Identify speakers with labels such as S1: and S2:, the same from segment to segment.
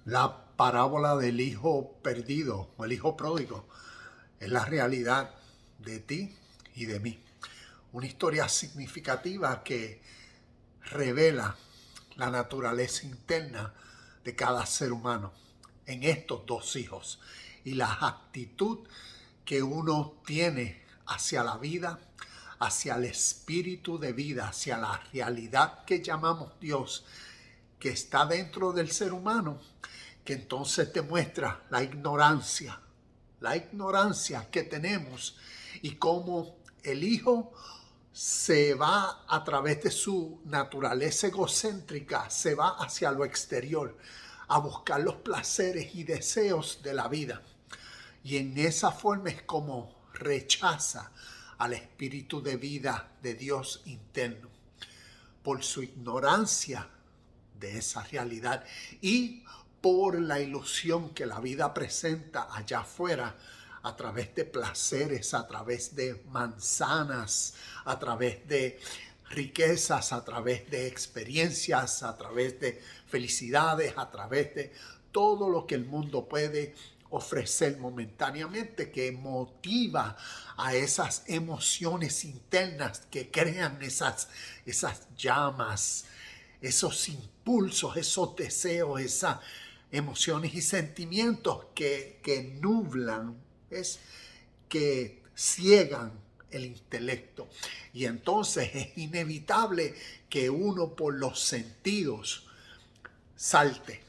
S1: La parábola del hijo perdido o el hijo pródigo es la realidad de ti y de mí. Una historia significativa que revela la naturaleza interna de cada ser humano en estos dos hijos y la actitud que uno tiene hacia la vida, hacia el espíritu de vida, hacia la realidad que llamamos Dios, que está dentro del ser humano, que entonces demuestra la ignorancia que tenemos y cómo el hijo se va a través de su naturaleza egocéntrica, se va hacia lo exterior a buscar los placeres y deseos de la vida. Y en esa forma es como rechaza al espíritu de vida de Dios interno por su ignorancia de esa realidad y por la ilusión que la vida presenta allá afuera a través de placeres, a través de manzanas, a través de riquezas, a través de experiencias, a través de felicidades, a través de todo lo que el mundo puede ofrecer momentáneamente, que motiva a esas emociones internas que crean esas llamas, esos impulsos, esos deseos, esas emociones y sentimientos que nublan, que ciegan el intelecto. Y entonces es inevitable que uno por los sentidos salte,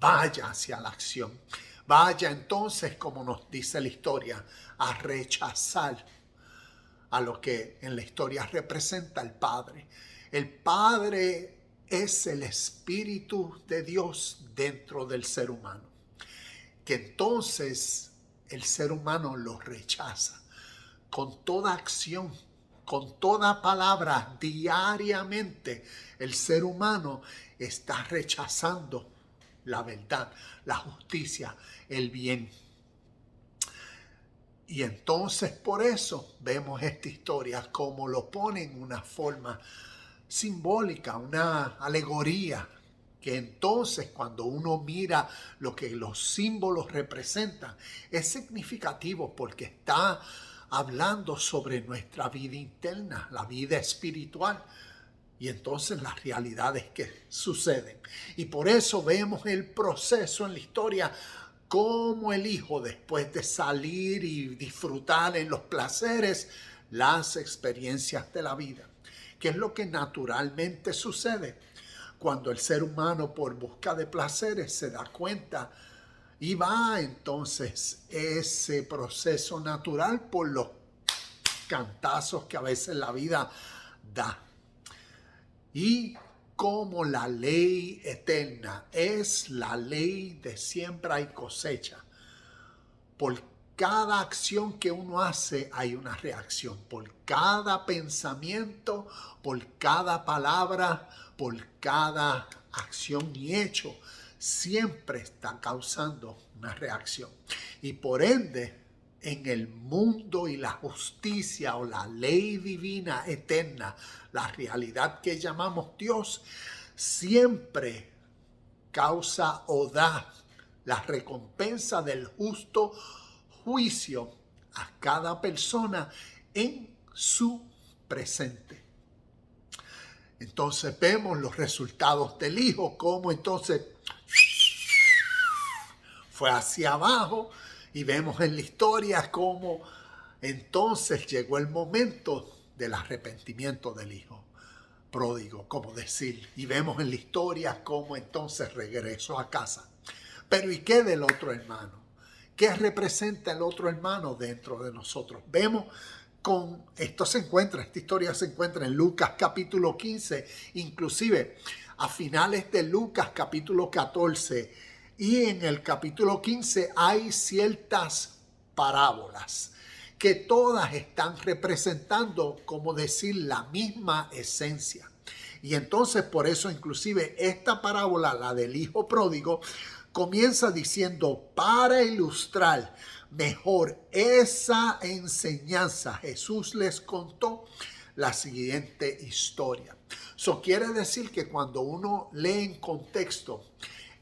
S1: vaya hacia la acción. Vaya entonces, como nos dice la historia, a rechazar a lo que en la historia representa el Padre. El Padre es el Espíritu de Dios dentro del ser humano, que entonces el ser humano lo rechaza con toda acción, con toda palabra. Diariamente el ser humano está rechazando la verdad, la justicia, el bien. Y entonces por eso vemos esta historia como lo pone en una forma simbólica, una alegoría, que entonces cuando uno mira lo que los símbolos representan, es significativo porque está hablando sobre nuestra vida interna, la vida espiritual, y entonces las realidades que suceden. Y por eso vemos el proceso en la historia, cómo el hijo, después de salir y disfrutar en los placeres, las experiencias de la vida, que es lo que naturalmente sucede cuando el ser humano por busca de placeres se da cuenta y va entonces ese proceso natural por los cantazos que a veces la vida da. Y como la ley eterna es la ley de siembra y cosecha, por cada acción que uno hace hay una reacción. Por cada pensamiento, por cada palabra, por cada acción y hecho, siempre está causando una reacción. Y por ende, en el mundo y la justicia o la ley divina eterna, la realidad que llamamos Dios, siempre causa o da la recompensa del justo juicio a cada persona en su presente. Entonces vemos los resultados del hijo, cómo entonces fue hacia abajo, y vemos en la historia cómo entonces llegó el momento del arrepentimiento del hijo pródigo, como decir, y vemos en la historia cómo entonces regresó a casa. Pero ¿y qué del otro hermano? ¿Qué representa el otro hermano dentro de nosotros? Vemos esta historia se encuentra en Lucas capítulo 15, inclusive a finales de Lucas capítulo 14, y en el capítulo 15 hay ciertas parábolas que todas están representando, como decir, la misma esencia. Y entonces por eso inclusive esta parábola, la del hijo pródigo, comienza diciendo, para ilustrar mejor esa enseñanza, Jesús les contó la siguiente historia. Eso quiere decir que cuando uno lee en contexto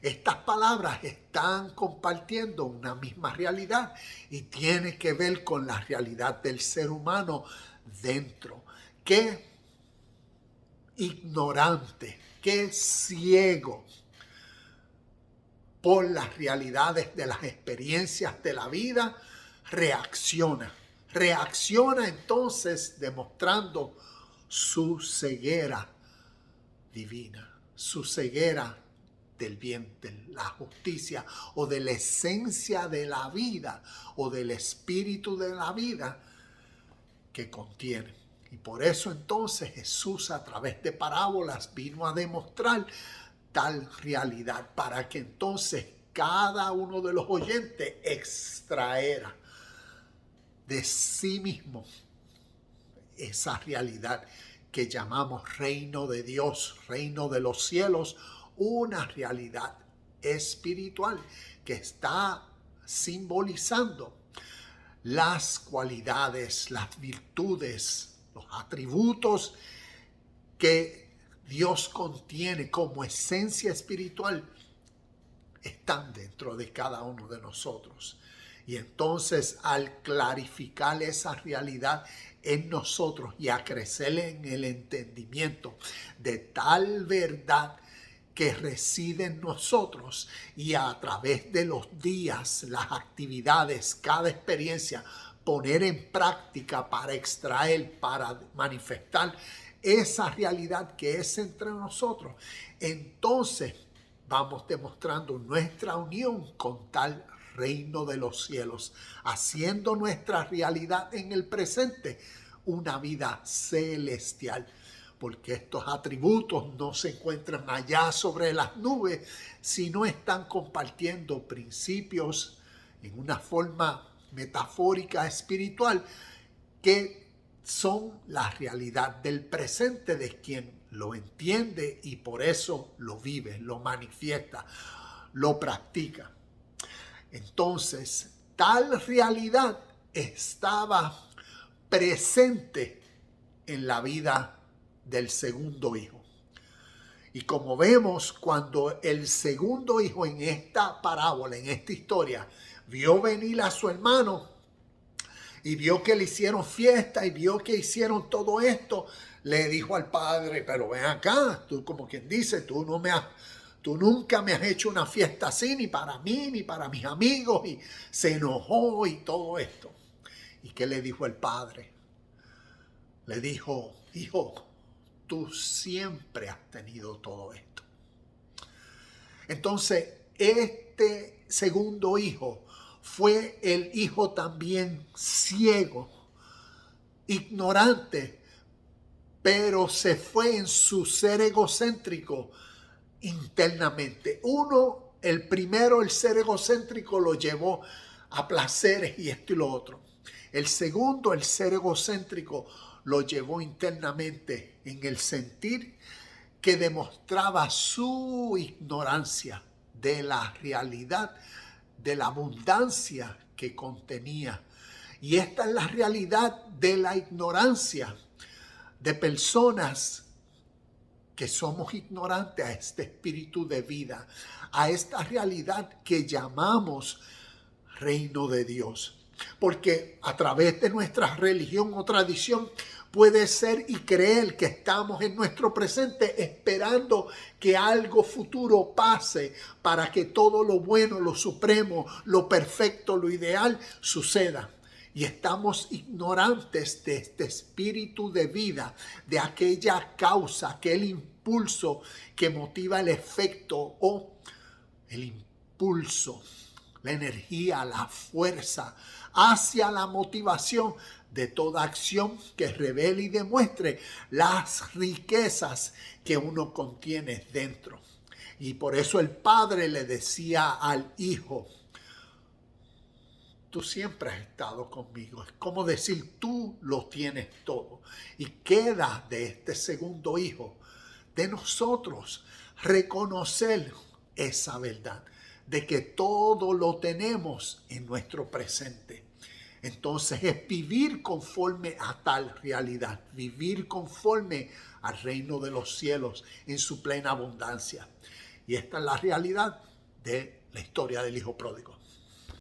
S1: Estas palabras están compartiendo una misma realidad y tiene que ver con la realidad del ser humano dentro. Qué ignorante, qué ciego por las realidades de las experiencias de la vida, reacciona. Reacciona entonces demostrando su ceguera divina, su ceguera del bien, de la justicia o de la esencia de la vida o del espíritu de la vida que contiene. Y por eso entonces Jesús a través de parábolas vino a demostrar tal realidad para que entonces cada uno de los oyentes extraera de sí mismo esa realidad que llamamos reino de Dios, reino de los cielos, una realidad espiritual que está simbolizando las cualidades, las virtudes, los atributos que Dios contiene como esencia espiritual están dentro de cada uno de nosotros. Y entonces al clarificar esa realidad en nosotros y a crecer en el entendimiento de tal verdad que reside en nosotros y a través de los días, las actividades, cada experiencia, poner en práctica para extraer, para manifestar esa realidad que es entre nosotros, entonces vamos demostrando nuestra unión con tal reino de los cielos, haciendo nuestra realidad en el presente una vida celestial, porque estos atributos no se encuentran allá sobre las nubes, sino están compartiendo principios en una forma metafórica espiritual que son la realidad del presente de quien lo entiende y por eso lo vive, lo manifiesta, lo practica. Entonces, tal realidad estaba presente en la vida del segundo hijo. Y como vemos, cuando el segundo hijo en esta parábola, en esta historia, vio venir a su hermano y vio que le hicieron fiesta y vio que hicieron todo esto, le dijo al padre, pero ven acá, tú como quien dice, tú nunca me has hecho una fiesta así, ni para mí, ni para mis amigos, y se enojó y todo esto. ¿Y qué le dijo el padre? Le dijo, hijo, tú siempre has tenido todo esto. Entonces, este segundo hijo fue el hijo también ciego, ignorante, pero se fue en su ser egocéntrico internamente. El primero, el ser egocéntrico, lo llevó a placeres y esto y lo otro. El segundo, el ser egocéntrico, lo llevó internamente en el sentir que demostraba su ignorancia de la realidad, de la abundancia que contenía. Y esta es la realidad de la ignorancia de personas que somos ignorantes a este espíritu de vida, a esta realidad que llamamos reino de Dios. Porque a través de nuestra religión o tradición puede ser y creer que estamos en nuestro presente esperando que algo futuro pase para que todo lo bueno, lo supremo, lo perfecto, lo ideal suceda. Y estamos ignorantes de este espíritu de vida, de aquella causa, aquel impulso que motiva el efecto o el impulso, la energía, la fuerza hacia la motivación de toda acción que revele y demuestre las riquezas que uno contiene dentro. Y por eso el padre le decía al hijo, tú siempre has estado conmigo. Es como decir, tú lo tienes todo. Y queda de este segundo hijo, de nosotros, reconocer esa verdad, de que todo lo tenemos en nuestro presente. Entonces es vivir conforme a tal realidad, vivir conforme al reino de los cielos en su plena abundancia. Y esta es la realidad de la historia del hijo pródigo.